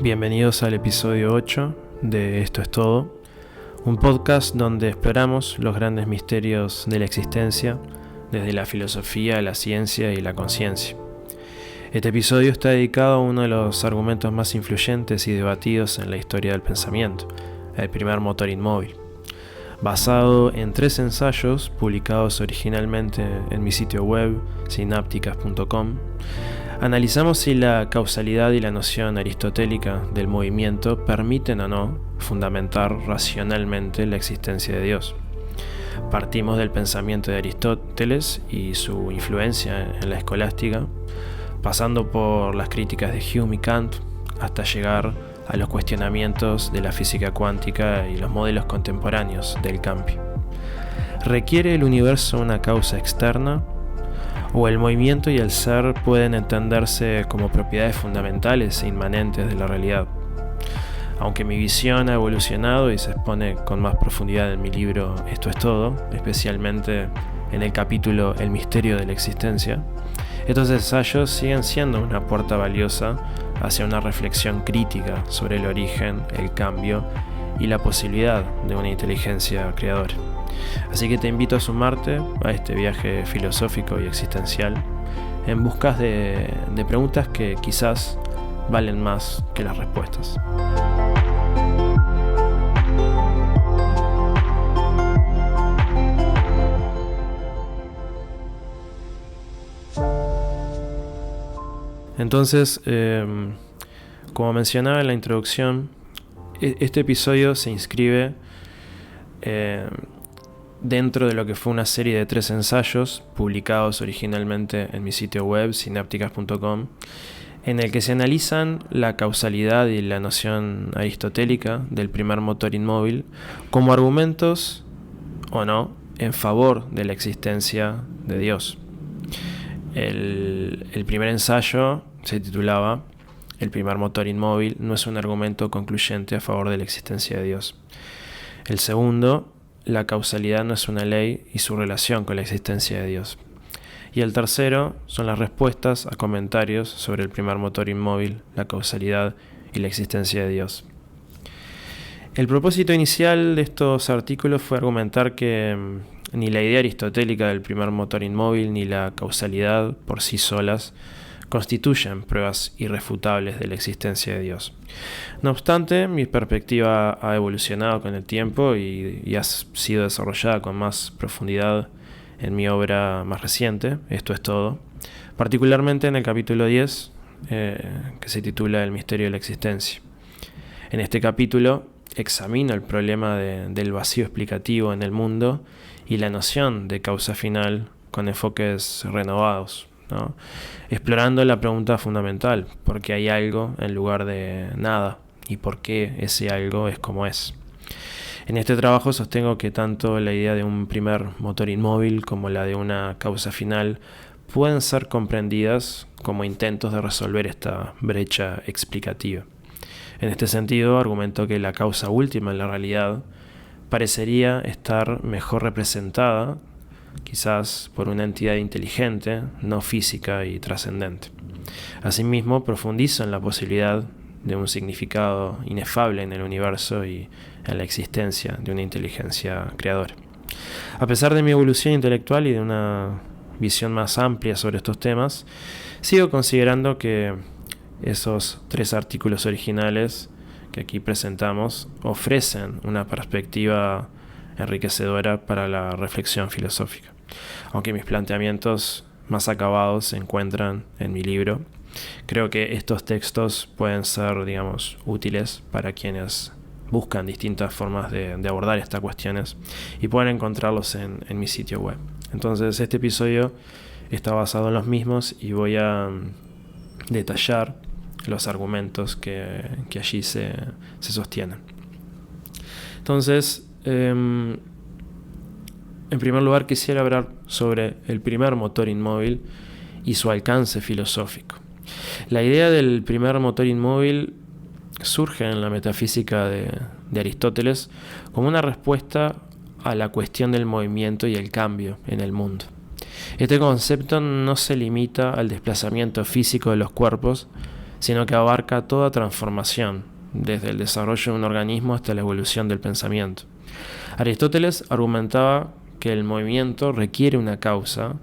Bienvenidos al episodio 8 de Esto es Todo, un podcast donde exploramos los grandes misterios de la existencia desde la filosofía, la ciencia y la conciencia. Este episodio está dedicado a uno de los argumentos más influyentes y debatidos en la historia del pensamiento, el primer motor inmóvil. Basado en 3 ensayos publicados originalmente en mi sitio web, synapticas.com, analizamos si la causalidad y la noción aristotélica del movimiento permiten o no fundamentar racionalmente la existencia de Dios. Partimos del pensamiento de Aristóteles y su influencia en la escolástica, pasando por las críticas de Hume y Kant, hasta llegar a los cuestionamientos de la física cuántica y los modelos contemporáneos del cambio. ¿Requiere el universo una causa externa? ¿O el movimiento y el ser pueden entenderse como propiedades fundamentales e inmanentes de la realidad? Aunque mi visión ha evolucionado y se expone con más profundidad en mi libro Esto es Todo, especialmente en el capítulo El misterio de la existencia, estos ensayos siguen siendo una puerta valiosa hacia una reflexión crítica sobre el origen, el cambio y la posibilidad de una inteligencia creadora. Así que te invito a sumarte a este viaje filosófico y existencial en busca de preguntas que quizás valen más que las respuestas. Entonces, como mencionaba en la introducción, este episodio se inscribe dentro de lo que fue una serie de 3 ensayos publicados originalmente en mi sitio web, synapticas.com, en el que se analizan la causalidad y la noción aristotélica del primer motor inmóvil como argumentos o no en favor de la existencia de Dios. El primer ensayo se titulaba El primer motor inmóvil no es un argumento concluyente a favor de la existencia de Dios. El segundo, la causalidad no es una ley y su relación con la existencia de Dios. Y el tercero son las respuestas a comentarios sobre el primer motor inmóvil, la causalidad y la existencia de Dios. El propósito inicial de estos artículos fue argumentar que ni la idea aristotélica del primer motor inmóvil ni la causalidad por sí solas constituyen pruebas irrefutables de la existencia de Dios. No obstante, mi perspectiva ha evolucionado con el tiempo y ha sido desarrollada con más profundidad en mi obra más reciente, Esto es Todo, particularmente en el capítulo 10, que se titula El misterio de la existencia. En este capítulo examino el problema del vacío explicativo en el mundo y la noción de causa final con enfoques renovados, ¿no? Explorando la pregunta fundamental: ¿por qué hay algo en lugar de nada? ¿Y por qué ese algo es como es? En este trabajo sostengo que tanto la idea de un primer motor inmóvil como la de una causa final pueden ser comprendidas como intentos de resolver esta brecha explicativa. En este sentido, argumento que la causa última en la realidad parecería estar mejor representada, quizás por una entidad inteligente, no física y trascendente. Asimismo, profundizo en la posibilidad de un significado inefable en el universo y en la existencia de una inteligencia creadora. A pesar de mi evolución intelectual y de una visión más amplia sobre estos temas, sigo considerando que esos 3 artículos originales que aquí presentamos ofrecen una perspectiva enriquecedora para la reflexión filosófica. Aunque mis planteamientos más acabados se encuentran en mi libro, creo que estos textos pueden ser, útiles para quienes buscan distintas formas de abordar estas cuestiones y pueden encontrarlos en mi sitio web. Entonces, este episodio está basado en los mismos y voy a detallar los argumentos que allí se sostienen. Entonces, en primer lugar quisiera hablar sobre el primer motor inmóvil y su alcance filosófico. La idea del primer motor inmóvil surge en la metafísica de Aristóteles como una respuesta a la cuestión del movimiento y el cambio en el mundo. Este concepto no se limita al desplazamiento físico de los cuerpos, sino que abarca toda transformación, desde el desarrollo de un organismo hasta la evolución del pensamiento. Aristóteles argumentaba que el movimiento requiere una causa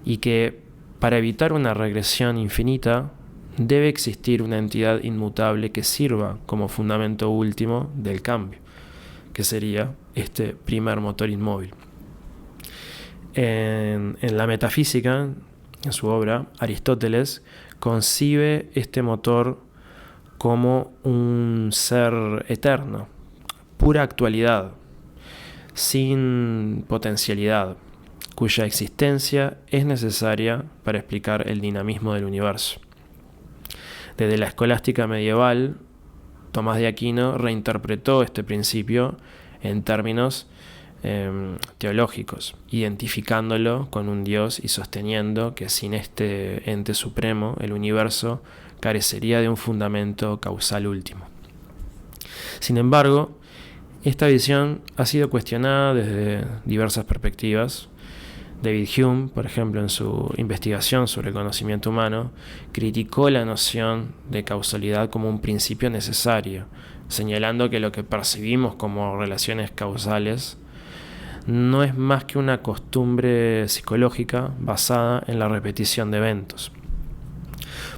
y que para evitar una regresión infinita debe existir una entidad inmutable que sirva como fundamento último del cambio, que sería este primer motor inmóvil. En la metafísica, en su obra, Aristóteles concibe este motor como un ser eterno, pura actualidad, sin potencialidad, cuya existencia es necesaria para explicar el dinamismo del universo. Desde la escolástica medieval, Tomás de Aquino reinterpretó este principio en términos teológicos, identificándolo con un Dios y sosteniendo que sin este ente supremo, el universo carecería de un fundamento causal último. Sin embargo, esta visión ha sido cuestionada desde diversas perspectivas. David Hume, por ejemplo, en su investigación sobre el conocimiento humano, criticó la noción de causalidad como un principio necesario, señalando que lo que percibimos como relaciones causales no es más que una costumbre psicológica basada en la repetición de eventos.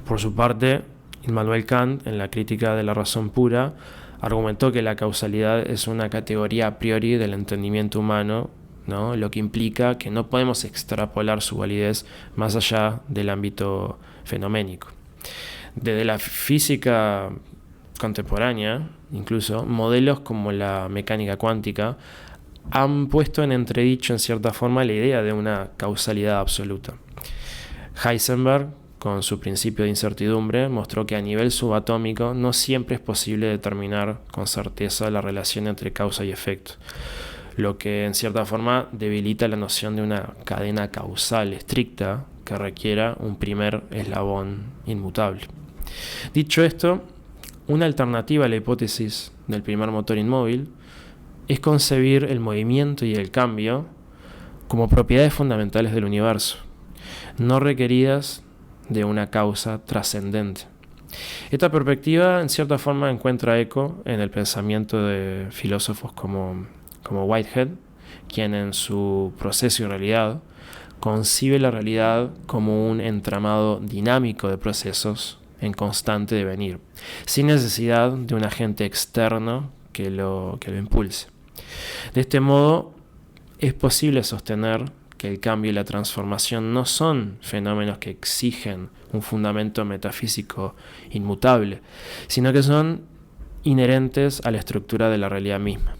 Por su parte, Immanuel Kant, en la Crítica de la razón pura, argumentó que la causalidad es una categoría a priori del entendimiento humano, ¿no? Lo que implica que no podemos extrapolar su validez más allá del ámbito fenoménico. Desde la física contemporánea, incluso, modelos como la mecánica cuántica han puesto en entredicho en cierta forma la idea de una causalidad absoluta. Heisenberg, con su principio de incertidumbre, mostró que a nivel subatómico no siempre es posible determinar con certeza la relación entre causa y efecto, lo que en cierta forma debilita la noción de una cadena causal estricta que requiera un primer eslabón inmutable. Dicho esto, una alternativa a la hipótesis del primer motor inmóvil es concebir el movimiento y el cambio como propiedades fundamentales del universo, no requeridas de una causa trascendente. Esta perspectiva en cierta forma encuentra eco en el pensamiento de filósofos como Whitehead, quien en su Proceso y Realidad concibe la realidad como un entramado dinámico de procesos en constante devenir, sin necesidad de un agente externo que lo impulse. De este modo, es posible sostener que el cambio y la transformación no son fenómenos que exigen un fundamento metafísico inmutable, sino que son inherentes a la estructura de la realidad misma.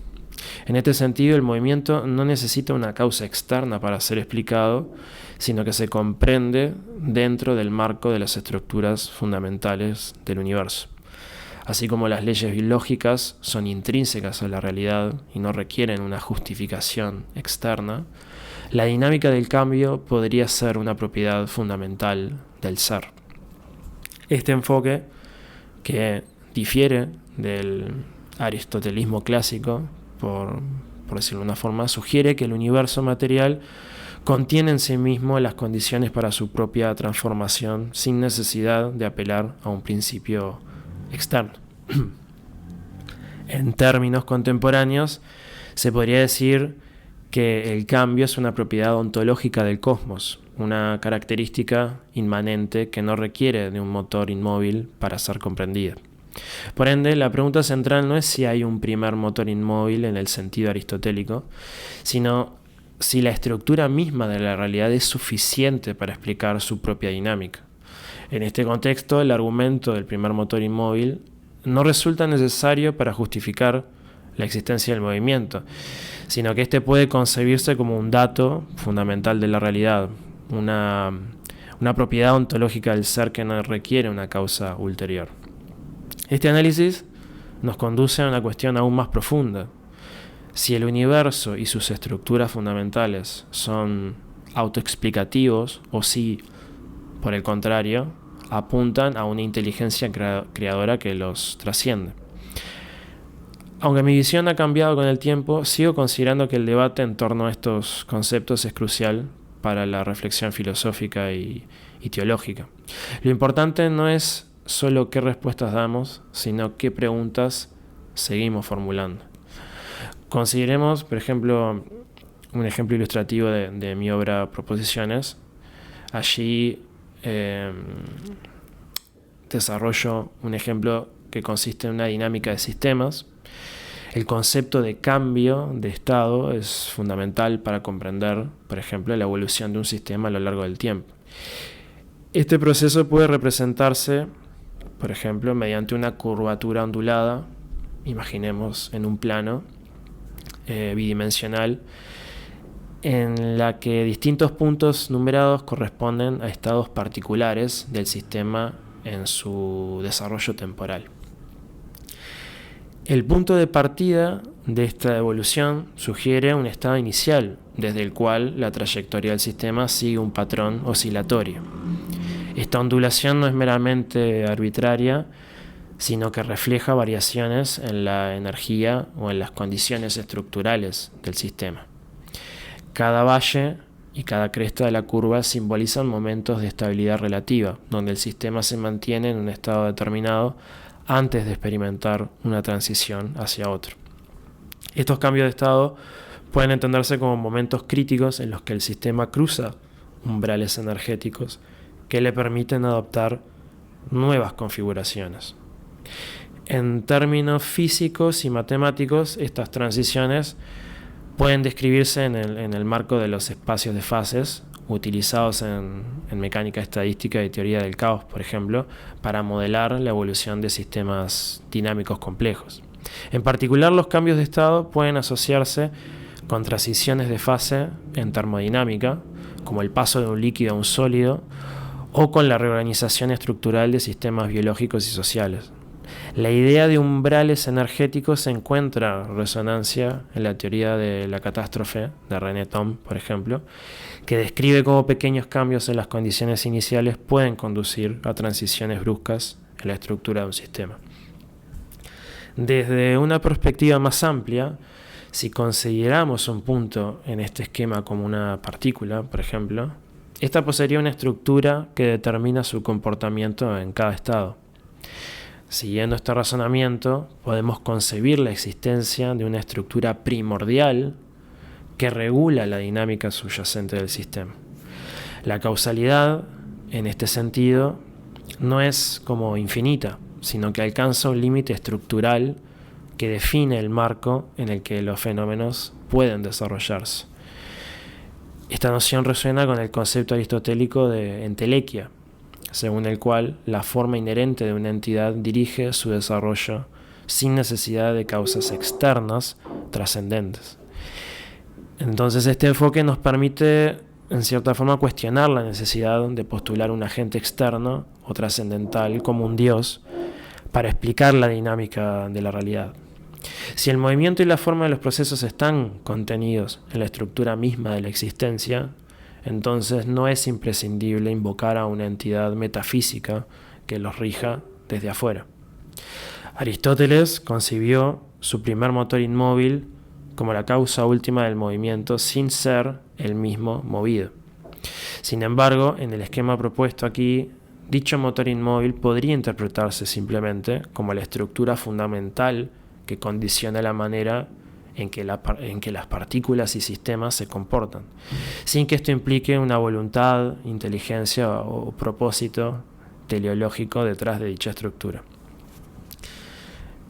En este sentido, el movimiento no necesita una causa externa para ser explicado, sino que se comprende dentro del marco de las estructuras fundamentales del universo. Así como las leyes lógicas son intrínsecas a la realidad y no requieren una justificación externa, la dinámica del cambio podría ser una propiedad fundamental del ser. Este enfoque, que difiere del aristotelismo clásico, por decirlo de una forma, sugiere que el universo material contiene en sí mismo las condiciones para su propia transformación sin necesidad de apelar a un principio externo. En términos contemporáneos, se podría decir que el cambio es una propiedad ontológica del cosmos, una característica inmanente que no requiere de un motor inmóvil para ser comprendida. Por ende, la pregunta central no es si hay un primer motor inmóvil en el sentido aristotélico, sino si la estructura misma de la realidad es suficiente para explicar su propia dinámica. En este contexto, el argumento del primer motor inmóvil no resulta necesario para justificar la existencia del movimiento, sino que este puede concebirse como un dato fundamental de la realidad, una propiedad ontológica del ser que no requiere una causa ulterior. Este análisis nos conduce a una cuestión aún más profunda. Si el universo y sus estructuras fundamentales son autoexplicativos o si, por el contrario, apuntan a una inteligencia creadora que los trasciende. Aunque mi visión ha cambiado con el tiempo, sigo considerando que el debate en torno a estos conceptos es crucial para la reflexión filosófica y teológica. Lo importante no es solo qué respuestas damos, sino qué preguntas seguimos formulando. Consideremos, por ejemplo, un ejemplo ilustrativo de mi obra Proposiciones. Allí desarrollo un ejemplo que consiste en una dinámica de sistemas. El concepto de cambio de estado es fundamental para comprender, por ejemplo, la evolución de un sistema a lo largo del tiempo. Este proceso puede representarse, por ejemplo, mediante una curvatura ondulada, imaginemos en un plano bidimensional, en la que distintos puntos numerados corresponden a estados particulares del sistema en su desarrollo temporal. El punto de partida de esta evolución sugiere un estado inicial, desde el cual la trayectoria del sistema sigue un patrón oscilatorio. Esta ondulación no es meramente arbitraria, sino que refleja variaciones en la energía o en las condiciones estructurales del sistema. Cada valle y cada cresta de la curva simbolizan momentos de estabilidad relativa, donde el sistema se mantiene en un estado determinado antes de experimentar una transición hacia otro. Estos cambios de estado pueden entenderse como momentos críticos en los que el sistema cruza umbrales energéticos que le permiten adoptar nuevas configuraciones. En términos físicos y matemáticos, estas transiciones pueden describirse en el marco de los espacios de fases utilizados en mecánica estadística y teoría del caos, por ejemplo, para modelar la evolución de sistemas dinámicos complejos. En particular, los cambios de estado pueden asociarse con transiciones de fase en termodinámica, como el paso de un líquido a un sólido, o con la reorganización estructural de sistemas biológicos y sociales. La idea de umbrales energéticos se encuentra en resonancia en la teoría de la catástrofe de René Thom, por ejemplo, que describe cómo pequeños cambios en las condiciones iniciales pueden conducir a transiciones bruscas en la estructura de un sistema. Desde una perspectiva más amplia, si consideramos un punto en este esquema como una partícula, por ejemplo, esta poseería una estructura que determina su comportamiento en cada estado. Siguiendo este razonamiento, podemos concebir la existencia de una estructura primordial que regula la dinámica subyacente del sistema. La causalidad, en este sentido, no es como infinita, sino que alcanza un límite estructural que define el marco en el que los fenómenos pueden desarrollarse. Esta noción resuena con el concepto aristotélico de entelequia, según el cual la forma inherente de una entidad dirige su desarrollo sin necesidad de causas externas trascendentes. Entonces este enfoque nos permite, en cierta forma, cuestionar la necesidad de postular un agente externo o trascendental como un dios para explicar la dinámica de la realidad. Si el movimiento y la forma de los procesos están contenidos en la estructura misma de la existencia, entonces no es imprescindible invocar a una entidad metafísica que los rija desde afuera. Aristóteles concibió su primer motor inmóvil como la causa última del movimiento sin ser el mismo movido. Sin embargo, en el esquema propuesto aquí, dicho motor inmóvil podría interpretarse simplemente como la estructura fundamental que condiciona la manera en que las partículas y sistemas se comportan, sin que esto implique una voluntad, inteligencia o propósito teleológico detrás de dicha estructura.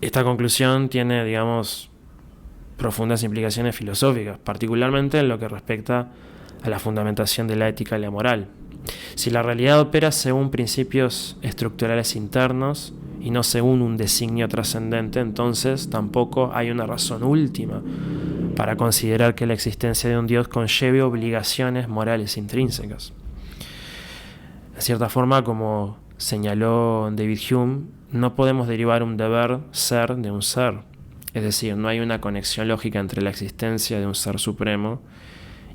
Esta conclusión tiene, profundas implicaciones filosóficas, particularmente en lo que respecta a la fundamentación de la ética y la moral. Si la realidad opera según principios estructurales internos y no según un designio trascendente, entonces tampoco hay una razón última para considerar que la existencia de un Dios conlleve obligaciones morales intrínsecas. De cierta forma, como señaló David Hume, no podemos derivar un deber ser de un ser. Es decir, no hay una conexión lógica entre la existencia de un ser supremo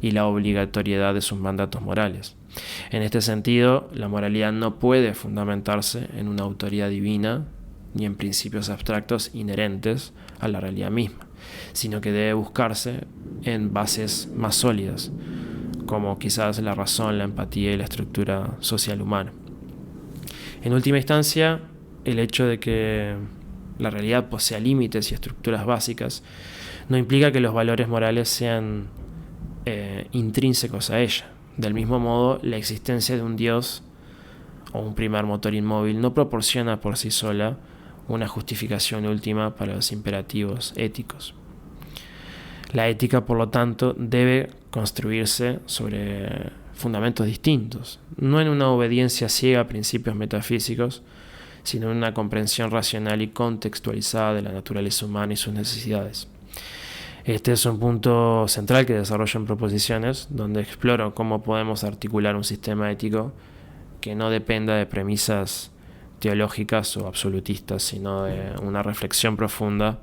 y la obligatoriedad de sus mandatos morales. En este sentido, la moralidad no puede fundamentarse en una autoridad divina ni en principios abstractos inherentes a la realidad misma, sino que debe buscarse en bases más sólidas, como quizás la razón, la empatía y la estructura social humana. En última instancia, el hecho de que la realidad posea límites y estructuras básicas no implica que los valores morales sean intrínsecos a ella. Del mismo modo, la existencia de un Dios o un primer motor inmóvil no proporciona por sí sola una justificación última para los imperativos éticos. La ética, por lo tanto, debe construirse sobre fundamentos distintos, no en una obediencia ciega a principios metafísicos, sino en una comprensión racional y contextualizada de la naturaleza humana y sus necesidades. Este es un punto central que desarrollo en Proposiciones, donde exploro cómo podemos articular un sistema ético que no dependa de premisas teológicas o absolutistas, sino de una reflexión profunda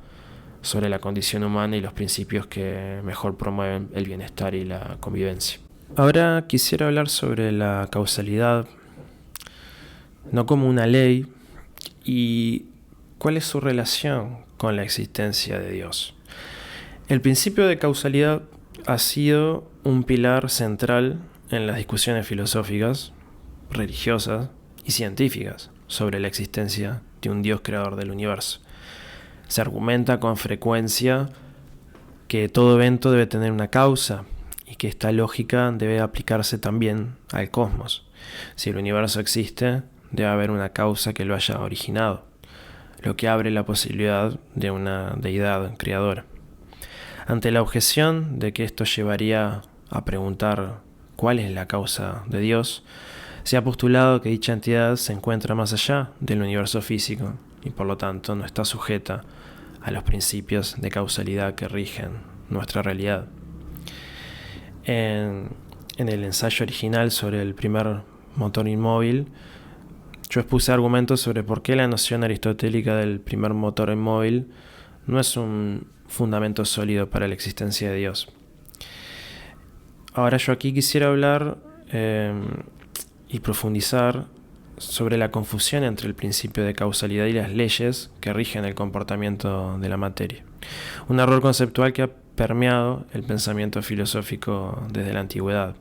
sobre la condición humana y los principios que mejor promueven el bienestar y la convivencia. Ahora quisiera hablar sobre la causalidad, no como una ley, y cuál es su relación con la existencia de Dios. El principio de causalidad ha sido un pilar central en las discusiones filosóficas, religiosas y científicas sobre la existencia de un Dios creador del universo. Se argumenta con frecuencia que todo evento debe tener una causa y que esta lógica debe aplicarse también al cosmos. Si el universo existe, debe haber una causa que lo haya originado, lo que abre la posibilidad de una deidad creadora. Ante la objeción de que esto llevaría a preguntar cuál es la causa de Dios, se ha postulado que dicha entidad se encuentra más allá del universo físico y por lo tanto no está sujeta a los principios de causalidad que rigen nuestra realidad. En el ensayo original sobre el primer motor inmóvil, yo expuse argumentos sobre por qué la noción aristotélica del primer motor inmóvil no es un fundamento sólido para la existencia de Dios. Ahora yo aquí quisiera hablar y profundizar sobre la confusión entre el principio de causalidad y las leyes que rigen el comportamiento de la materia. Un error conceptual que ha permeado el pensamiento filosófico desde la antigüedad.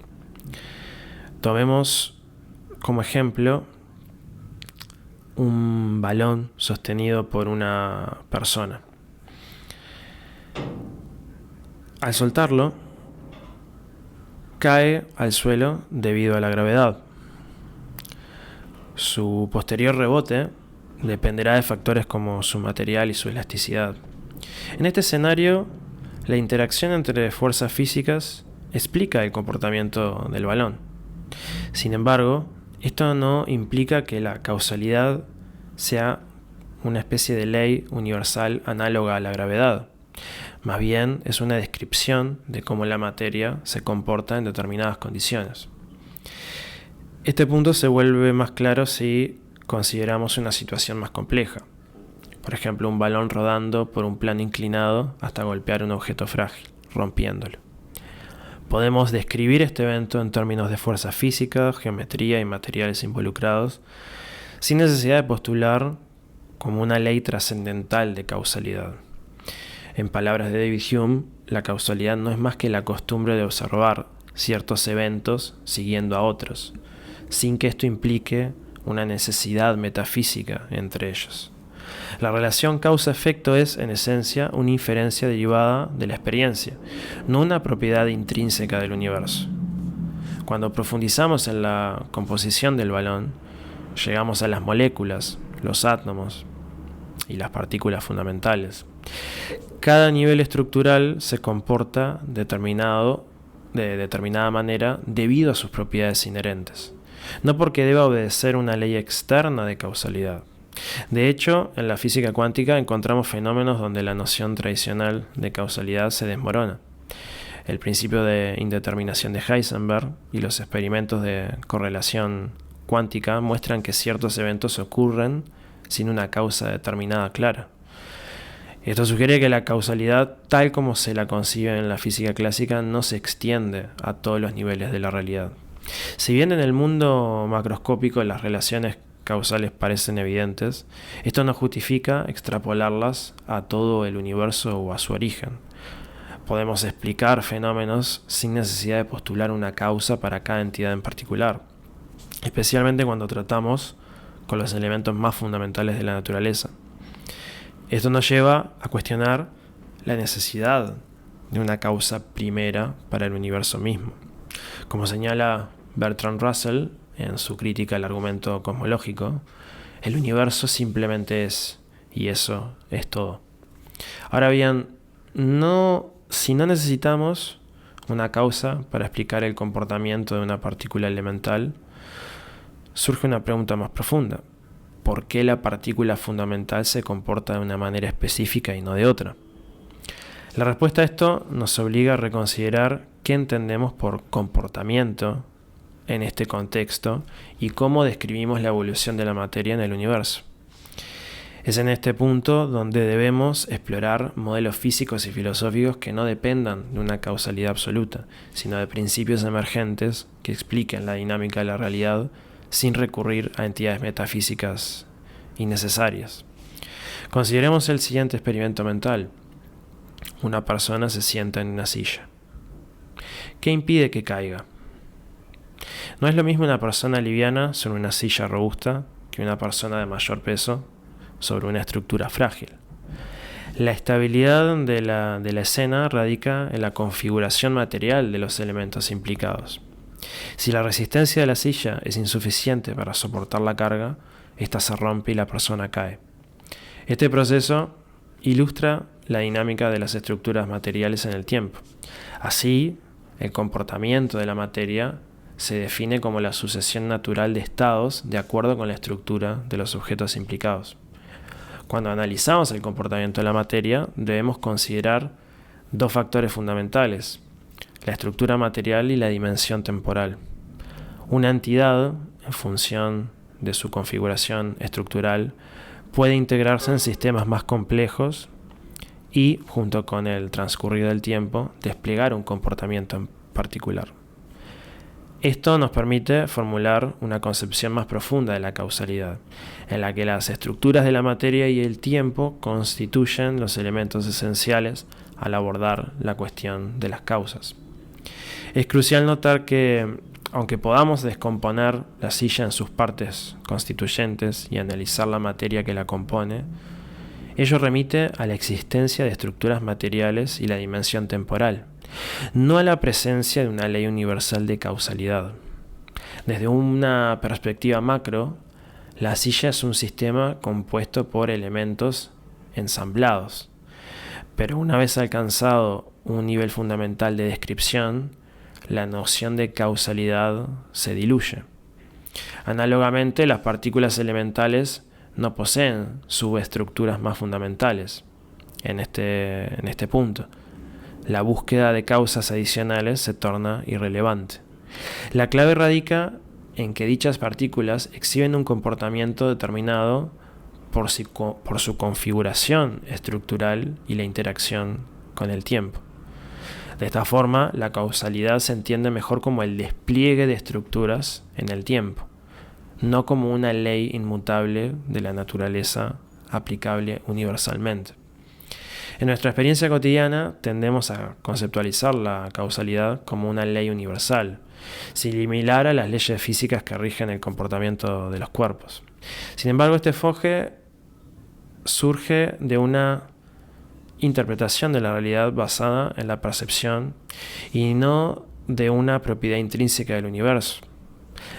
Tomemos como ejemplo un balón sostenido por una persona. Al soltarlo, cae al suelo debido a la gravedad. Su posterior rebote dependerá de factores como su material y su elasticidad. En este escenario, la interacción entre fuerzas físicas explica el comportamiento del balón. Sin embargo, esto no implica que la causalidad sea una especie de ley universal análoga a la gravedad. Más bien es una descripción de cómo la materia se comporta en determinadas condiciones. Este punto se vuelve más claro si consideramos una situación más compleja. Por ejemplo, un balón rodando por un plano inclinado hasta golpear un objeto frágil, rompiéndolo. Podemos describir este evento en términos de fuerza física, geometría y materiales involucrados, sin necesidad de postular como una ley trascendental de causalidad. En palabras de David Hume, la causalidad no es más que la costumbre de observar ciertos eventos siguiendo a otros, sin que esto implique una necesidad metafísica entre ellos. La relación causa-efecto es, en esencia, una inferencia derivada de la experiencia, no una propiedad intrínseca del universo. Cuando profundizamos en la composición del balón, llegamos a las moléculas, los átomos y las partículas fundamentales. Cada nivel estructural se comporta de determinada manera debido a sus propiedades inherentes, no porque deba obedecer una ley externa de causalidad. De hecho, en la física cuántica encontramos fenómenos donde la noción tradicional de causalidad se desmorona. El principio de indeterminación de Heisenberg y los experimentos de correlación cuántica muestran que ciertos eventos ocurren sin una causa determinada clara. Esto sugiere que la causalidad, tal como se la concibe en la física clásica, no se extiende a todos los niveles de la realidad. Si bien en el mundo macroscópico las relaciones causales parecen evidentes, esto no justifica extrapolarlas a todo el universo o a su origen. Podemos explicar fenómenos sin necesidad de postular una causa para cada entidad en particular, especialmente cuando tratamos con los elementos más fundamentales de la naturaleza. Esto nos lleva a cuestionar la necesidad de una causa primera para el universo mismo. Como señala Bertrand Russell en su crítica al argumento cosmológico, el universo simplemente es, y eso es todo. Ahora bien, si no necesitamos una causa para explicar el comportamiento de una partícula elemental, surge una pregunta más profunda. ¿Por qué la partícula fundamental se comporta de una manera específica y no de otra? La respuesta a esto nos obliga a reconsiderar qué entendemos por comportamiento en este contexto y cómo describimos la evolución de la materia en el universo. Es en este punto donde debemos explorar modelos físicos y filosóficos que no dependan de una causalidad absoluta, sino de principios emergentes que expliquen la dinámica de la realidad sin recurrir a entidades metafísicas innecesarias. Consideremos el siguiente experimento mental. Una persona se sienta en una silla. ¿Qué impide que caiga? No es lo mismo una persona liviana sobre una silla robusta que una persona de mayor peso sobre una estructura frágil. La estabilidad de la escena radica en la configuración material de los elementos implicados. Si la resistencia de la silla es insuficiente para soportar la carga, ésta se rompe y la persona cae. Este proceso ilustra la dinámica de las estructuras materiales en el tiempo. Así, el comportamiento de la materia se define como la sucesión natural de estados de acuerdo con la estructura de los objetos implicados. Cuando analizamos el comportamiento de la materia, debemos considerar dos factores fundamentales: la estructura material y la dimensión temporal. Una entidad, en función de su configuración estructural, puede integrarse en sistemas más complejos y, junto con el transcurrir del tiempo, desplegar un comportamiento en particular. Esto nos permite formular una concepción más profunda de la causalidad, en la que las estructuras de la materia y el tiempo constituyen los elementos esenciales al abordar la cuestión de las causas. Es crucial notar que, aunque podamos descomponer la silla en sus partes constituyentes y analizar la materia que la compone, ello remite a la existencia de estructuras materiales y la dimensión temporal, no a la presencia de una ley universal de causalidad. Desde una perspectiva macro, la silla es un sistema compuesto por elementos ensamblados, pero una vez alcanzado un nivel fundamental de descripción, la noción de causalidad se diluye. Análogamente, las partículas elementales no poseen subestructuras más fundamentales. En este punto, la búsqueda de causas adicionales se torna irrelevante. La clave radica en que dichas partículas exhiben un comportamiento determinado por su configuración estructural y la interacción con el tiempo. De esta forma, la causalidad se entiende mejor como el despliegue de estructuras en el tiempo, no como una ley inmutable de la naturaleza aplicable universalmente. En nuestra experiencia cotidiana tendemos a conceptualizar la causalidad como una ley universal, similar a las leyes físicas que rigen el comportamiento de los cuerpos. Sin embargo, este enfoque surge de una interpretación de la realidad basada en la percepción y no de una propiedad intrínseca del universo.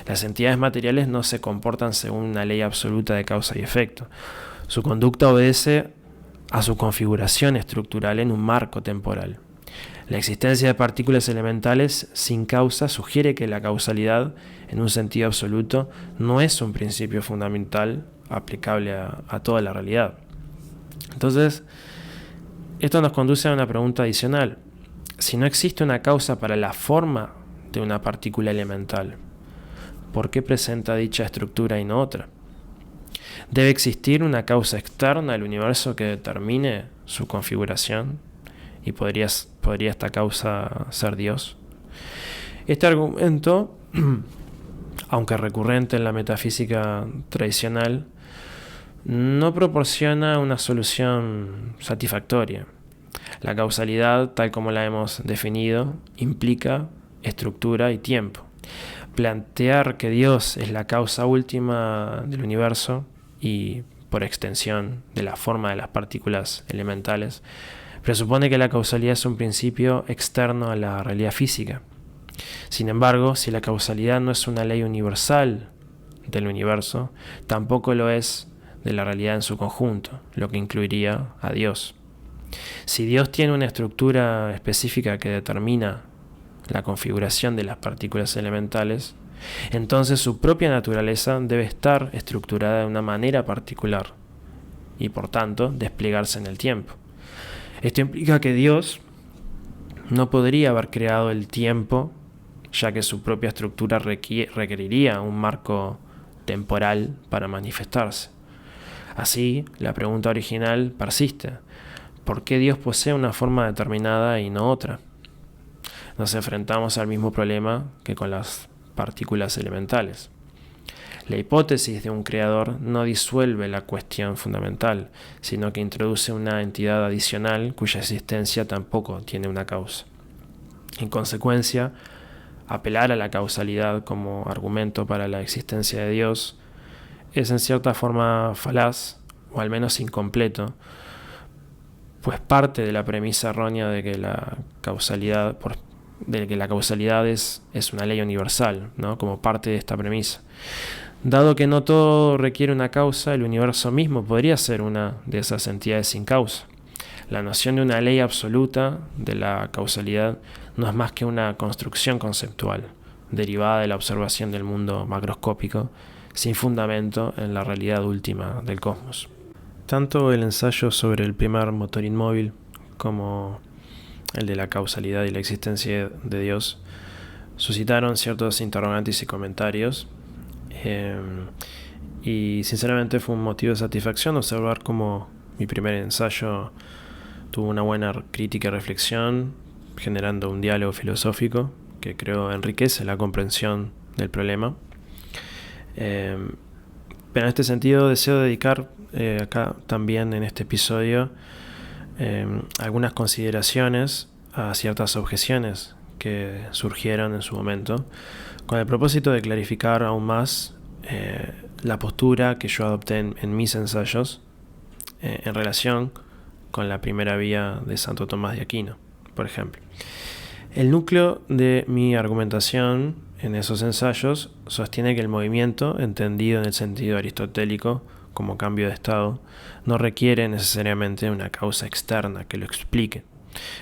Las entidades materiales no se comportan según una ley absoluta de causa y efecto. Su conducta obedece a su configuración estructural en un marco temporal. La existencia de partículas elementales sin causa sugiere que la causalidad, en un sentido absoluto, no es un principio fundamental aplicable a toda la realidad. Entonces, esto nos conduce a una pregunta adicional. Si no existe una causa para la forma de una partícula elemental, ¿por qué presenta dicha estructura y no otra? ¿Debe existir una causa externa al universo que determine su configuración? ¿Y podría esta causa ser Dios? Este argumento, aunque recurrente en la metafísica tradicional, no proporciona una solución satisfactoria. La causalidad, tal como la hemos definido, implica estructura y tiempo. plantear que Dios es la causa última del universo y, por extensión, de la forma de las partículas elementales, presupone que la causalidad es un principio externo a la realidad física. Sin embargo, si la causalidad no es una ley universal del universo, tampoco lo es de la realidad en su conjunto, lo que incluiría a Dios. Si Dios tiene una estructura específica que determina la configuración de las partículas elementales, entonces su propia naturaleza debe estar estructurada de una manera particular y, por tanto, desplegarse en el tiempo. Esto implica que Dios no podría haber creado el tiempo, ya que su propia estructura requeriría un marco temporal para manifestarse. Así, la pregunta original persiste: ¿por qué Dios posee una forma determinada y no otra? Nos enfrentamos al mismo problema que con las partículas elementales. La hipótesis de un creador no disuelve la cuestión fundamental, sino que introduce una entidad adicional cuya existencia tampoco tiene una causa. En consecuencia, apelar a la causalidad como argumento para la existencia de Dios es en cierta forma falaz, o al menos incompleto, pues parte de la premisa errónea de que la causalidad es una ley universal, ¿no? Como parte de esta premisa. Dado que no todo requiere una causa, el universo mismo podría ser una de esas entidades sin causa. La noción de una ley absoluta de la causalidad no es más que una construcción conceptual, derivada de la observación del mundo macroscópico, sin fundamento en la realidad última del cosmos. Tanto el ensayo sobre el primer motor inmóvil como el de la causalidad y la existencia de Dios suscitaron ciertos interrogantes y comentarios, y sinceramente fue un motivo de satisfacción observar cómo mi primer ensayo tuvo una buena crítica y reflexión, generando un diálogo filosófico que creo enriquece la comprensión del problema. Pero en este sentido deseo dedicar acá también en este episodio algunas consideraciones a ciertas objeciones que surgieron en su momento, con el propósito de clarificar aún más la postura que yo adopté en mis ensayos en relación con la primera vía de Santo Tomás de Aquino, por ejemplo. El núcleo de mi argumentación en esos ensayos sostiene que el movimiento, entendido en el sentido aristotélico como cambio de estado, no requiere necesariamente una causa externa que lo explique.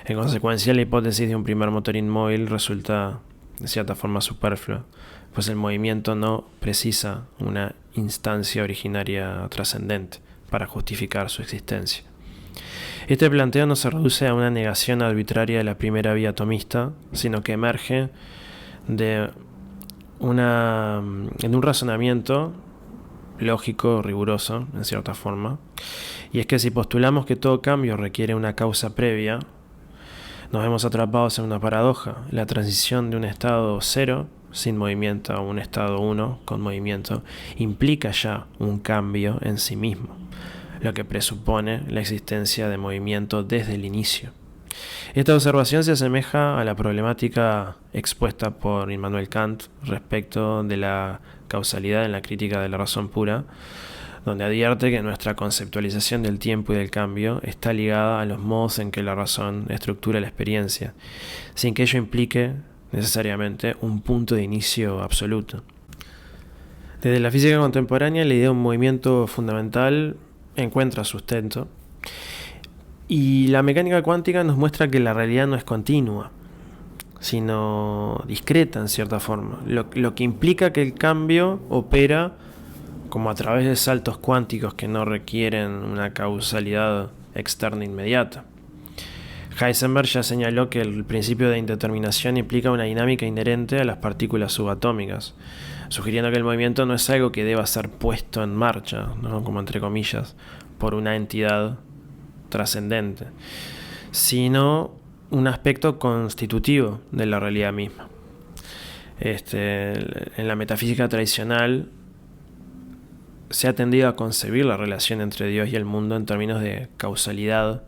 En consecuencia, la hipótesis de un primer motor inmóvil resulta de cierta forma superflua, pues el movimiento no precisa una instancia originaria trascendente para justificar su existencia. Este planteo no se reduce a una negación arbitraria de la primera vía atomista, sino que emerge de un razonamiento lógico, riguroso, en cierta forma, y es que si postulamos que todo cambio requiere una causa previa, nos vemos atrapados en una paradoja. La transición de un estado 0 sin movimiento a un estado 1 con movimiento implica ya un cambio en sí mismo, lo que presupone la existencia de movimiento desde el inicio. Esta observación se asemeja a la problemática expuesta por Immanuel Kant respecto de la causalidad en la crítica de la razón pura, donde advierte que nuestra conceptualización del tiempo y del cambio está ligada a los modos en que la razón estructura la experiencia, sin que ello implique necesariamente un punto de inicio absoluto. Desde la física contemporánea, la idea de un movimiento fundamental encuentra sustento, y la mecánica cuántica nos muestra que la realidad no es continua, sino discreta en cierta forma, lo que implica que el cambio opera como a través de saltos cuánticos que no requieren una causalidad externa inmediata. Heisenberg ya señaló que el principio de indeterminación implica una dinámica inherente a las partículas subatómicas, sugiriendo que el movimiento no es algo que deba ser puesto en marcha, ¿no? Como entre comillas, por una entidad trascendente, sino un aspecto constitutivo de la realidad misma. En la metafísica tradicional se ha tendido a concebir la relación entre Dios y el mundo en términos de causalidad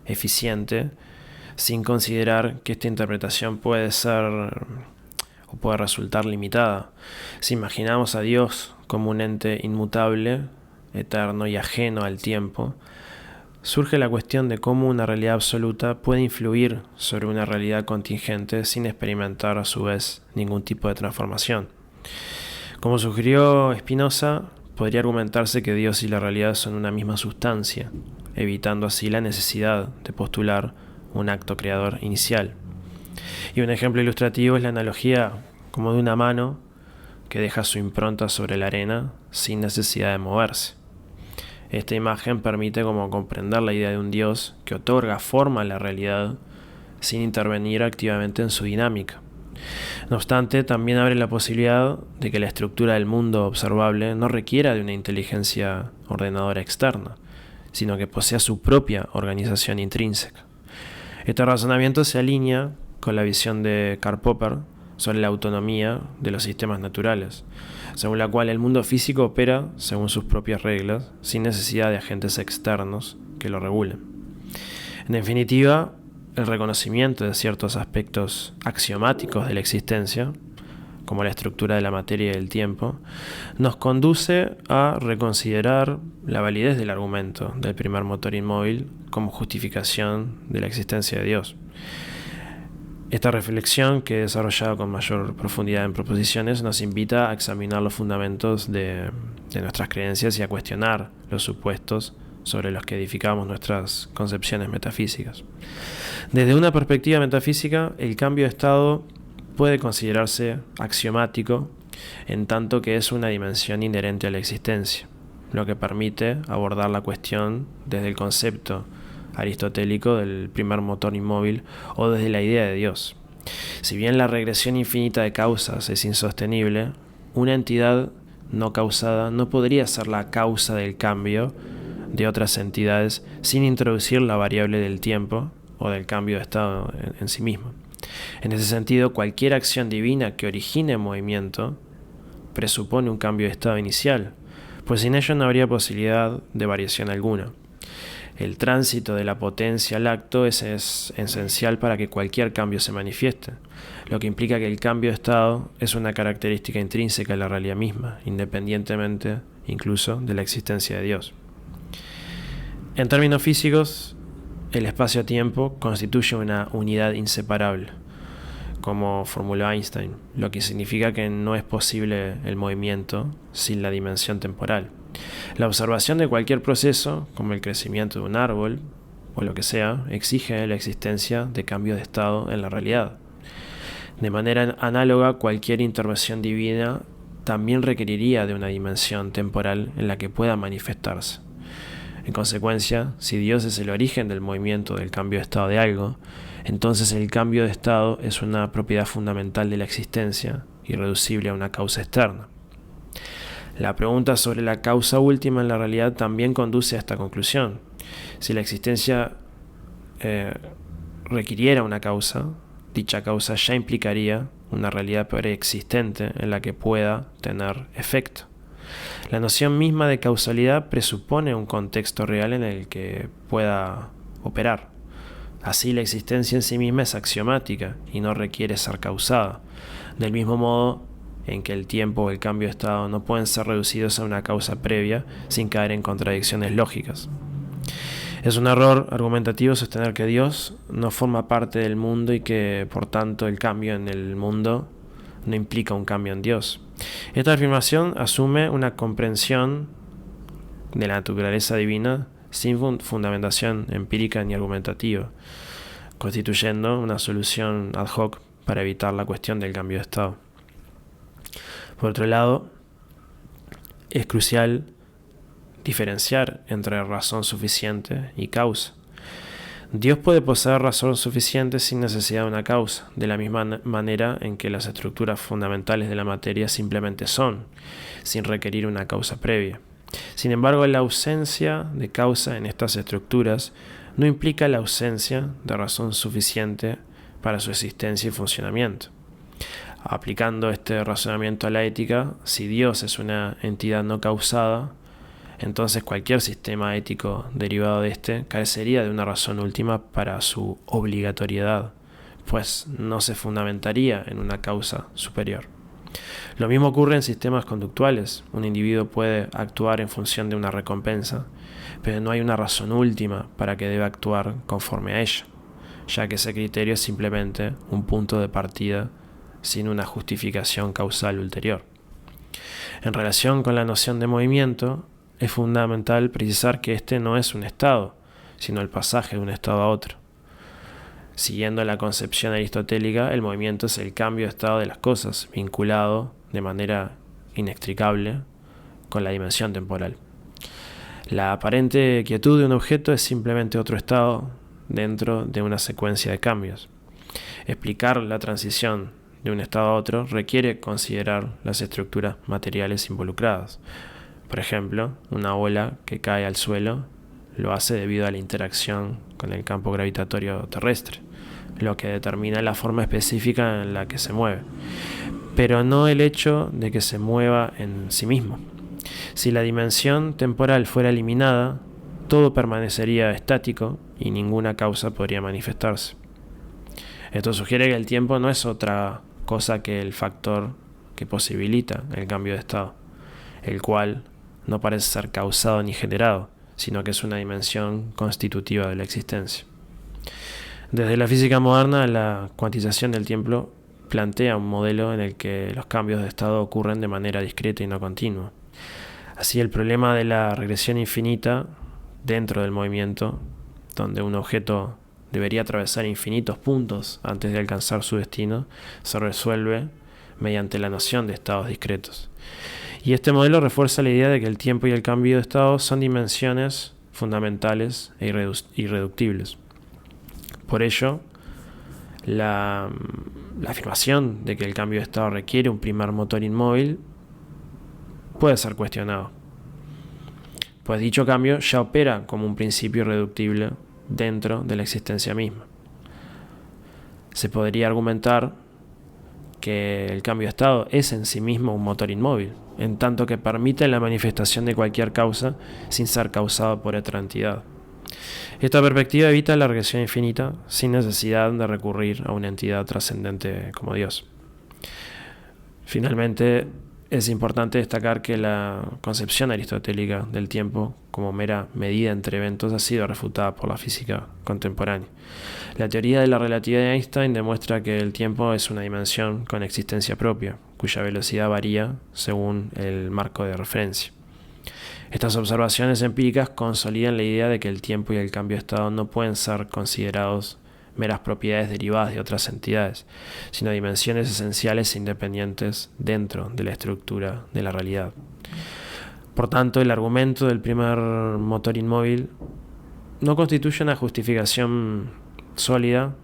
eficiente, sin considerar que esta interpretación puede ser o puede resultar limitada. Si imaginamos a Dios como un ente inmutable, eterno y ajeno al tiempo, surge la cuestión de cómo una realidad absoluta puede influir sobre una realidad contingente sin experimentar a su vez ningún tipo de transformación. Como sugirió Spinoza, podría argumentarse que Dios y la realidad son una misma sustancia, evitando así la necesidad de postular un acto creador inicial. Y un ejemplo ilustrativo es la analogía como de una mano que deja su impronta sobre la arena sin necesidad de moverse. Esta imagen permite como comprender la idea de un Dios que otorga forma a la realidad sin intervenir activamente en su dinámica. No obstante, también abre la posibilidad de que la estructura del mundo observable no requiera de una inteligencia ordenadora externa, sino que posea su propia organización intrínseca. Este razonamiento se alinea con la visión de Karl Popper sobre la autonomía de los sistemas naturales, según la cual el mundo físico opera según sus propias reglas, sin necesidad de agentes externos que lo regulen. En definitiva, el reconocimiento de ciertos aspectos axiomáticos de la existencia, como la estructura de la materia y del tiempo, nos conduce a reconsiderar la validez del argumento del primer motor inmóvil como justificación de la existencia de Dios. Esta reflexión, que he desarrollado con mayor profundidad en proposiciones, nos invita a examinar los fundamentos de nuestras creencias y a cuestionar los supuestos sobre los que edificamos nuestras concepciones metafísicas. Desde una perspectiva metafísica, el cambio de estado puede considerarse axiomático en tanto que es una dimensión inherente a la existencia, lo que permite abordar la cuestión desde el concepto aristotélico del primer motor inmóvil o desde la idea de Dios. Si bien la regresión infinita de causas es insostenible, una entidad no causada no podría ser la causa del cambio de otras entidades sin introducir la variable del tiempo o del cambio de estado en sí mismo. En ese sentido, cualquier acción divina que origine movimiento presupone un cambio de estado inicial, pues sin ello no habría posibilidad de variación alguna. El tránsito de la potencia al acto es esencial para que cualquier cambio se manifieste, lo que implica que el cambio de estado es una característica intrínseca de la realidad misma, independientemente incluso de la existencia de Dios. En términos físicos, el espacio-tiempo constituye una unidad inseparable, como formuló Einstein, lo que significa que no es posible el movimiento sin la dimensión temporal. La observación de cualquier proceso, como el crecimiento de un árbol o lo que sea, exige la existencia de cambios de estado en la realidad. De manera análoga, cualquier intervención divina también requeriría de una dimensión temporal en la que pueda manifestarse. En consecuencia, si Dios es el origen del movimiento del cambio de estado de algo, entonces el cambio de estado es una propiedad fundamental de la existencia, irreducible a una causa externa. La pregunta sobre la causa última en la realidad también conduce a esta conclusión. Si la existencia requiriera una causa, dicha causa ya implicaría una realidad preexistente en la que pueda tener efecto. La noción misma de causalidad presupone un contexto real en el que pueda operar. Así, la existencia en sí misma es axiomática y no requiere ser causada, del mismo modo en que el tiempo o el cambio de estado no pueden ser reducidos a una causa previa sin caer en contradicciones lógicas. Es un error argumentativo sostener que Dios no forma parte del mundo y que, por tanto, el cambio en el mundo no implica un cambio en Dios. Esta afirmación asume una comprensión de la naturaleza divina sin fundamentación empírica ni argumentativa, constituyendo una solución ad hoc para evitar la cuestión del cambio de estado. Por otro lado, es crucial diferenciar entre razón suficiente y causa. Dios puede poseer razón suficiente sin necesidad de una causa, de la misma manera en que las estructuras fundamentales de la materia simplemente son, sin requerir una causa previa. Sin embargo, la ausencia de causa en estas estructuras no implica la ausencia de razón suficiente para su existencia y funcionamiento. Aplicando este razonamiento a la ética, si Dios es una entidad no causada, entonces cualquier sistema ético derivado de este carecería de una razón última para su obligatoriedad, pues no se fundamentaría en una causa superior. Lo mismo ocurre en sistemas conductuales. Un individuo puede actuar en función de una recompensa, pero no hay una razón última para que deba actuar conforme a ella, ya que ese criterio es simplemente un punto de partida sin una justificación causal ulterior. En relación con la noción de movimiento, es fundamental precisar que este no es un estado, sino el pasaje de un estado a otro. Siguiendo la concepción aristotélica, el movimiento es el cambio de estado de las cosas, vinculado de manera inextricable con la dimensión temporal. La aparente quietud de un objeto es simplemente otro estado dentro de una secuencia de cambios. Explicar la transición de un estado a otro requiere considerar las estructuras materiales involucradas. Por ejemplo, una ola que cae al suelo lo hace debido a la interacción con el campo gravitatorio terrestre, lo que determina la forma específica en la que se mueve, pero no el hecho de que se mueva en sí mismo. Si la dimensión temporal fuera eliminada, todo permanecería estático y ninguna causa podría manifestarse. Esto sugiere que el tiempo no es otra cosa que el factor que posibilita el cambio de estado, el cual no parece ser causado ni generado, sino que es una dimensión constitutiva de la existencia. Desde la física moderna, la cuantización del tiempo plantea un modelo en el que los cambios de estado ocurren de manera discreta y no continua. Así, el problema de la regresión infinita dentro del movimiento, donde un objeto debería atravesar infinitos puntos antes de alcanzar su destino, se resuelve mediante la noción de estados discretos. Y este modelo refuerza la idea de que el tiempo y el cambio de estado son dimensiones fundamentales e irreductibles. Por ello, la afirmación de que el cambio de estado requiere un primer motor inmóvil puede ser cuestionado, pues dicho cambio ya opera como un principio irreductible dentro de la existencia misma. Se podría argumentar que el cambio de estado es en sí mismo un motor inmóvil, en tanto que permite la manifestación de cualquier causa sin ser causado por otra entidad. Esta perspectiva evita la regresión infinita sin necesidad de recurrir a una entidad trascendente como Dios. Finalmente, es importante destacar que la concepción aristotélica del tiempo como mera medida entre eventos ha sido refutada por la física contemporánea. La teoría de la relatividad de Einstein demuestra que el tiempo es una dimensión con existencia propia, cuya velocidad varía según el marco de referencia. Estas observaciones empíricas consolidan la idea de que el tiempo y el cambio de estado no pueden ser considerados meras propiedades derivadas de otras entidades, sino dimensiones esenciales e independientes dentro de la estructura de la realidad. Por tanto, el argumento del primer motor inmóvil no constituye una justificación sólida,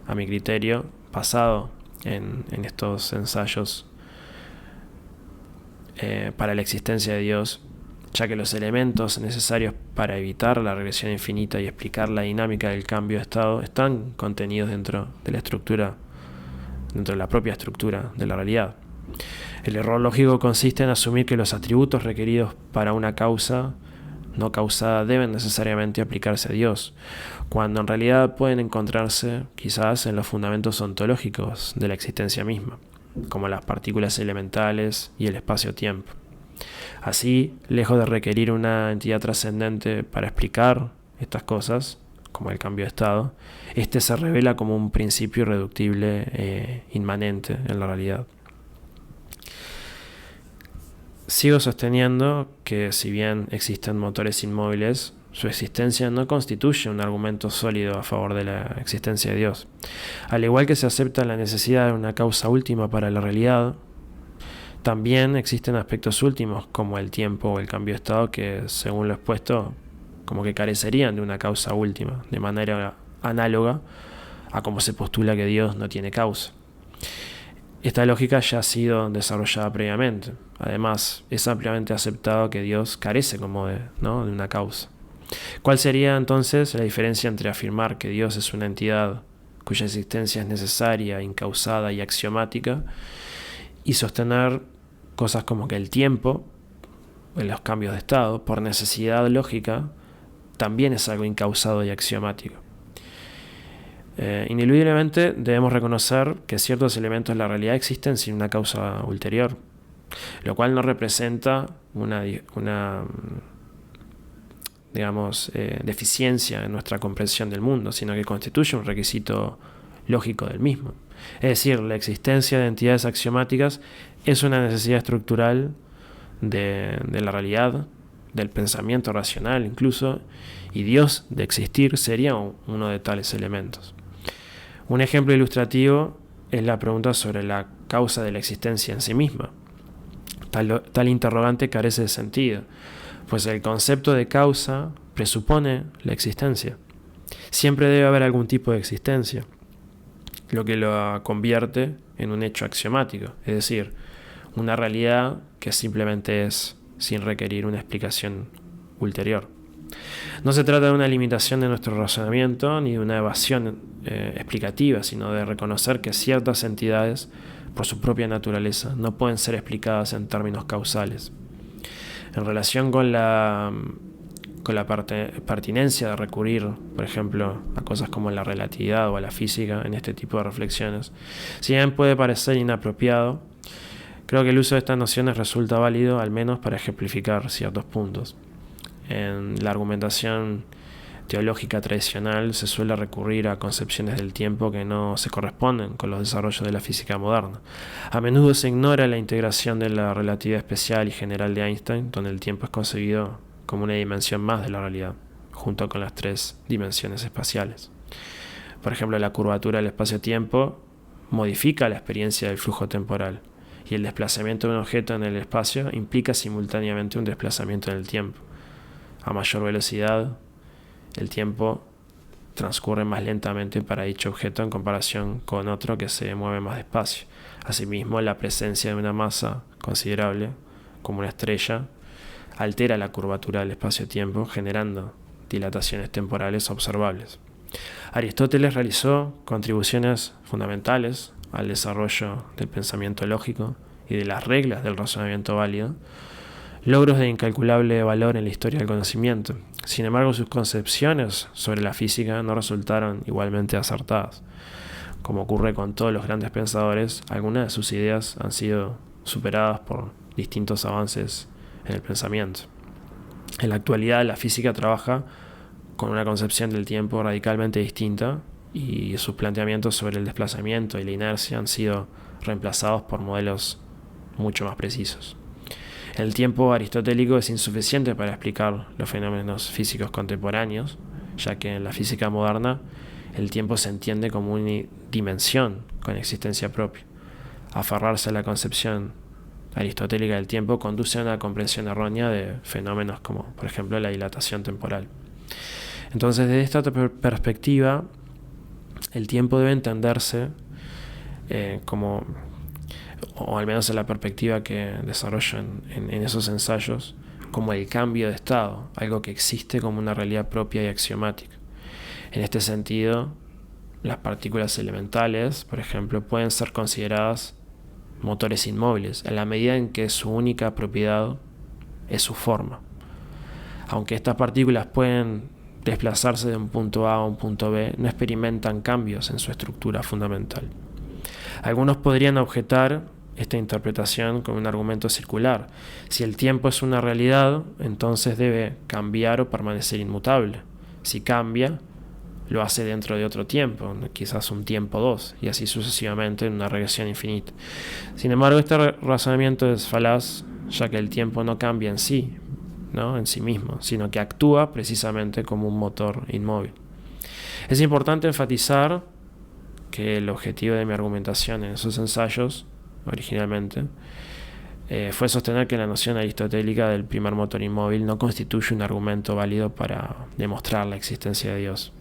a mi criterio, basado en estos ensayos para la existencia de Dios, ya que los elementos necesarios para evitar la regresión infinita y explicar la dinámica del cambio de estado están contenidos dentro de la estructura, dentro de la propia estructura de la realidad. El error lógico consiste en asumir que los atributos requeridos para una causa no causada deben necesariamente aplicarse a Dios, cuando en realidad pueden encontrarse quizás en los fundamentos ontológicos de la existencia misma, como las partículas elementales y el espacio-tiempo. Así, lejos de requerir una entidad trascendente para explicar estas cosas, como el cambio de estado, este se revela como un principio irreductible inmanente en la realidad. Sigo sosteniendo que si bien existen motores inmóviles, su existencia no constituye un argumento sólido a favor de la existencia de Dios. Al igual que se acepta la necesidad de una causa última para la realidad, también existen aspectos últimos como el tiempo o el cambio de estado que, según lo expuesto, como que carecerían de una causa última, de manera análoga a como se postula que Dios no tiene causa. Esta lógica ya ha sido desarrollada previamente. Además, es ampliamente aceptado que Dios carece como de una causa. ¿Cuál sería entonces la diferencia entre afirmar que Dios es una entidad cuya existencia es necesaria, incausada y axiomática, y sostener cosas como que el tiempo, en los cambios de estado, por necesidad lógica, también es algo incausado y axiomático? Ineludiblemente debemos reconocer que ciertos elementos de la realidad existen sin una causa ulterior, lo cual no representa una deficiencia en nuestra comprensión del mundo, sino que constituye un requisito lógico del mismo. Es decir, la existencia de entidades axiomáticas es una necesidad estructural de la realidad, del pensamiento racional incluso, y Dios, de existir, sería uno de tales elementos. Un ejemplo ilustrativo es la pregunta sobre la causa de la existencia en sí misma. Tal interrogante carece de sentido, pues el concepto de causa presupone la existencia. Siempre debe haber algún tipo de existencia, lo que lo convierte en un hecho axiomático, es decir, una realidad que simplemente es sin requerir una explicación ulterior. No se trata de una limitación de nuestro razonamiento ni de una evasión explicativa, sino de reconocer que ciertas entidades, por su propia naturaleza, no pueden ser explicadas en términos causales. En relación con la pertinencia de recurrir, por ejemplo, a cosas como la relatividad o a la física en este tipo de reflexiones, si bien puede parecer inapropiado, creo que el uso de estas nociones resulta válido al menos para ejemplificar ciertos puntos. En la argumentación teológica tradicional se suele recurrir a concepciones del tiempo que no se corresponden con los desarrollos de la física moderna. A menudo se ignora la integración de la relatividad especial y general de Einstein, donde el tiempo es concebido como una dimensión más de la realidad, junto con las 3 dimensiones espaciales. Por ejemplo, la curvatura del espacio-tiempo modifica la experiencia del flujo temporal, y el desplazamiento de un objeto en el espacio implica simultáneamente un desplazamiento en el tiempo. A mayor velocidad, el tiempo transcurre más lentamente para dicho objeto en comparación con otro que se mueve más despacio. Asimismo, la presencia de una masa considerable, como una estrella, altera la curvatura del espacio-tiempo, generando dilataciones temporales observables. Aristóteles realizó contribuciones fundamentales al desarrollo del pensamiento lógico y de las reglas del razonamiento válido, logros de incalculable valor en la historia del conocimiento. Sin embargo, sus concepciones sobre la física no resultaron igualmente acertadas. Como ocurre con todos los grandes pensadores, algunas de sus ideas han sido superadas por distintos avances en el pensamiento. En la actualidad, la física trabaja con una concepción del tiempo radicalmente distinta y sus planteamientos sobre el desplazamiento y la inercia han sido reemplazados por modelos mucho más precisos. El tiempo aristotélico es insuficiente para explicar los fenómenos físicos contemporáneos, ya que en la física moderna el tiempo se entiende como una dimensión con existencia propia. Aferrarse a la concepción aristotélica del tiempo conduce a una comprensión errónea de fenómenos como, por ejemplo, la dilatación temporal. Entonces, desde esta perspectiva, el tiempo debe entenderse como, o al menos en la perspectiva que desarrollo en esos ensayos, como el cambio de estado, algo que existe como una realidad propia y axiomática. En este sentido, las partículas elementales, por ejemplo, pueden ser consideradas motores inmóviles, en la medida en que su única propiedad es su forma. Aunque estas partículas pueden desplazarse de un punto A a un punto B, no experimentan cambios en su estructura fundamental. Algunos podrían objetar esta interpretación con un argumento circular. Si el tiempo es una realidad, entonces debe cambiar o permanecer inmutable. Si cambia, lo hace dentro de otro tiempo, quizás un tiempo 2, y así sucesivamente en una regresión infinita. Sin embargo, este razonamiento es falaz, ya que el tiempo no cambia en sí mismo, sino que actúa precisamente como un motor inmóvil. Es importante enfatizar que el objetivo de mi argumentación en esos ensayos, originalmente, fue sostener que la noción aristotélica del primer motor inmóvil no constituye un argumento válido para demostrar la existencia de Dios.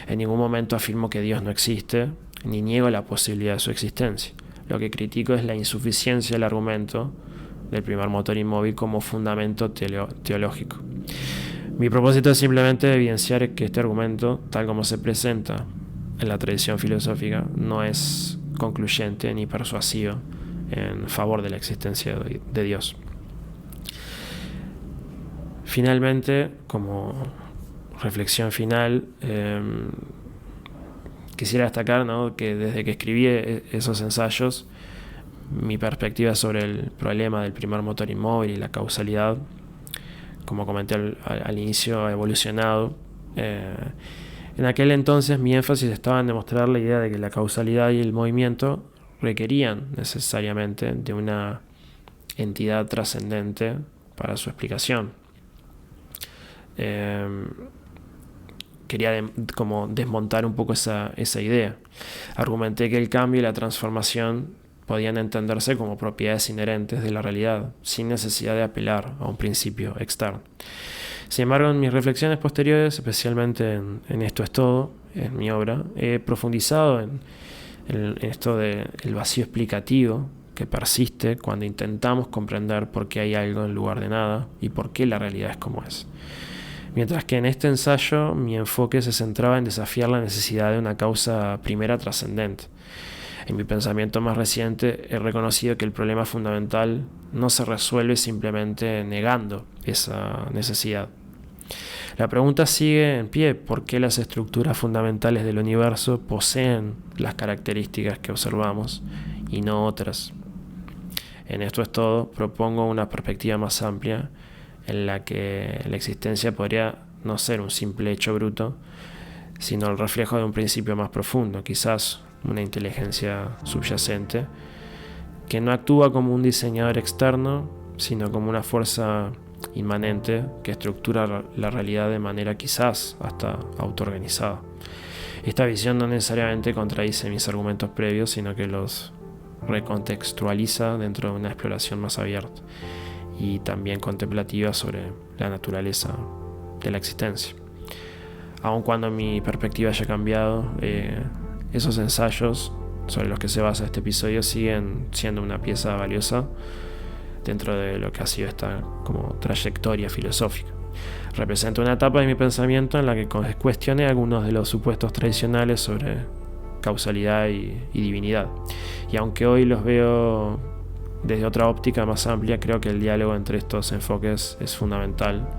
En ningún momento afirmo que Dios no existe, ni niego la posibilidad de su existencia. Lo que critico es la insuficiencia del argumento del primer motor inmóvil como fundamento teológico. Mi propósito es simplemente evidenciar que este argumento, tal como se presenta en la tradición filosófica, no es concluyente ni persuasivo en favor de la existencia de Dios. Finalmente, como reflexión final, Quisiera destacar, ¿no?, que desde que escribí esos ensayos, mi perspectiva sobre el problema del primer motor inmóvil y la causalidad, como comenté al inicio, ha evolucionado. En aquel entonces mi énfasis estaba en demostrar la idea de que la causalidad y el movimiento requerían necesariamente de una entidad trascendente para su explicación. Quería como desmontar un poco esa idea. Argumenté que el cambio y la transformación podían entenderse como propiedades inherentes de la realidad, sin necesidad de apelar a un principio externo. Sin embargo, en mis reflexiones posteriores, especialmente en Esto es todo, en mi obra, he profundizado en esto del vacío explicativo que persiste cuando intentamos comprender por qué hay algo en lugar de nada y por qué la realidad es como es. Mientras que en este ensayo mi enfoque se centraba en desafiar la necesidad de una causa primera trascendente. En mi pensamiento más reciente he reconocido que el problema fundamental no se resuelve simplemente negando esa necesidad. La pregunta sigue en pie: ¿por qué las estructuras fundamentales del universo poseen las características que observamos y no otras? En Esto es todo, propongo una perspectiva más amplia en la que la existencia podría no ser un simple hecho bruto, sino el reflejo de un principio más profundo, quizás una inteligencia subyacente, que no actúa como un diseñador externo, sino como una fuerza inmanente que estructura la realidad de manera quizás hasta autoorganizada. Esta visión no necesariamente contradice mis argumentos previos, sino que los recontextualiza dentro de una exploración más abierta y también contemplativa sobre la naturaleza de la existencia. Aun cuando mi perspectiva haya cambiado, esos ensayos sobre los que se basa este episodio siguen siendo una pieza valiosa dentro de lo que ha sido esta como trayectoria filosófica. Representa una etapa de mi pensamiento en la que cuestioné algunos de los supuestos tradicionales sobre causalidad y divinidad. Y aunque hoy los veo desde otra óptica más amplia, creo que el diálogo entre estos enfoques es fundamental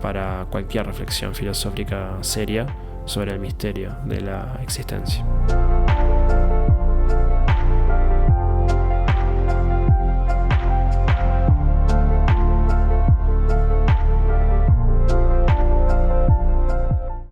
para cualquier reflexión filosófica seria sobre el misterio de la existencia.